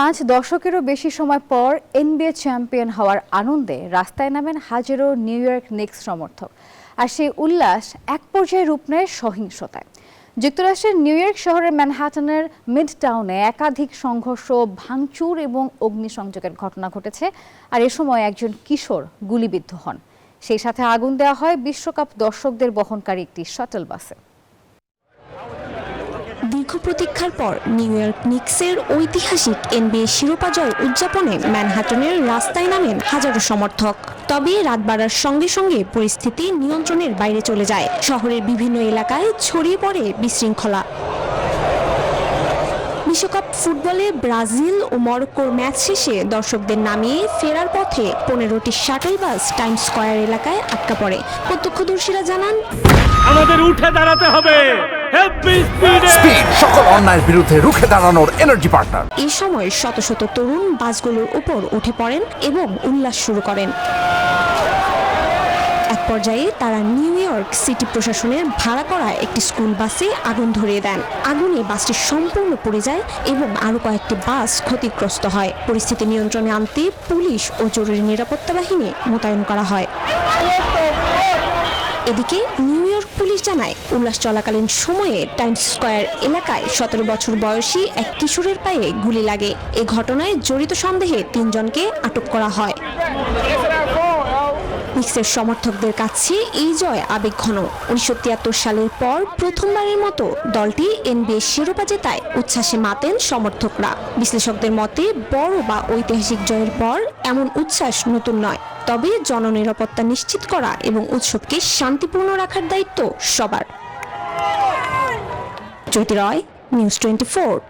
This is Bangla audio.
5 দশকেরও বেশি সময় পর এনবিএ চ্যাম্পিয়ন হওয়ার আনন্দে রাস্তায় নামেন হাজারো নিউ ইয়র্ক নিক্স সমর্থক। আর সেই উল্লাস এক পর্যায়ে রূপ নেয় সহিংসতায়। যুক্তরাষ্ট্রের নিউ ইয়র্ক শহরের ম্যানহাটনের মিড টাউনে একাধিক সংঘর্ষ, ভাঙচুর এবং অগ্নিসংযোগের ঘটনা ঘটেছে। আর এ সময় একজন কিশোর গুলিবিদ্ধ হন। সেই সাথে আগুন দেওয়া হয় বিশ্বকাপ দর্শকদের বহনকারী একটি শাটল বাসে। দীর্ঘ প্রতীক্ষার পর নিউ ইয়র্ক নিক্সের ঐতিহাসিক এনবিএ শিরোপা জয় উদযাপনে ম্যানহাটনের রাস্তায় নামেন হাজারো সমর্থক। তবে রাত বাড়ার সঙ্গে সঙ্গে পরিস্থিতি নিয়ন্ত্রণের বাইরে চলে যায়। শহরের বিভিন্ন এলাকায় ছড়িয়ে পড়ে বিশৃঙ্খলা। বিশ্বকাপ ফুটবলে ব্রাজিল ও মরক্কোর ম্যাচ শেষে দর্শকদের নামিয়ে ফেরার পথে 15টি শাটল বাস টাইমস স্কয়ার এলাকায় আটকা পড়ে। প্রত্যক্ষদর্শীরা জানান, আমাদের উঠে দাঁড়াতে হবে। স্পিড সকল অন্যায়ের বিরুদ্ধে রুখে দাঁড়ানোর এনার্জি পার্টনার। এই সময় শত শত তরুণ বাসগুলোর উপর উঠে পড়েন এবং উল্লাস শুরু করেন। এক পর্যায়ে তারা নিউ ইয়র্ক সিটি প্রশাসনের ভাড়া করা একটি স্কুল বাসে আগুন ধরিয়ে দেন। আগুনে বাসটি সম্পূর্ণ পুড়ে যায় এবং আরো কয়েকটি বাস ক্ষতিগ্রস্ত হয়। পরিস্থিতি নিয়ন্ত্রণে আনতে পুলিশ ও জরুরি নিরাপত্তা বাহিনী মোতায়েন করা হয়। এদিকে নিউ ইয়র্ক পুলিশ জানায়, উল্লাস চলাকালীন সময়ে টাইমস স্কয়ার এলাকায় 17 বছর বয়সী এক কিশোরের পায়ে গুলি লাগে। এ ঘটনায় জড়িত সন্দেহে 3 জনকে আটক করা হয়। নিক্সের সমর্থকদের কাছে এই জয় আবেগঘন। 1973 সালের পর প্রথমবারের মতো দলটি এনবিএ শিরোপা জেতায় উচ্ছ্বাসে মাতেন সমর্থকরা। বিশ্লেষকদের মতে বড় বা ঐতিহাসিক জয়ের পর এমন উচ্ছ্বাস নতুন নয়, তবে জননিরাপত্তা নিশ্চিত করা এবং উৎসবকে শান্তিপূর্ণ রাখার দায়িত্ব সবার। জ্যোতি রয়, নিউজ 24।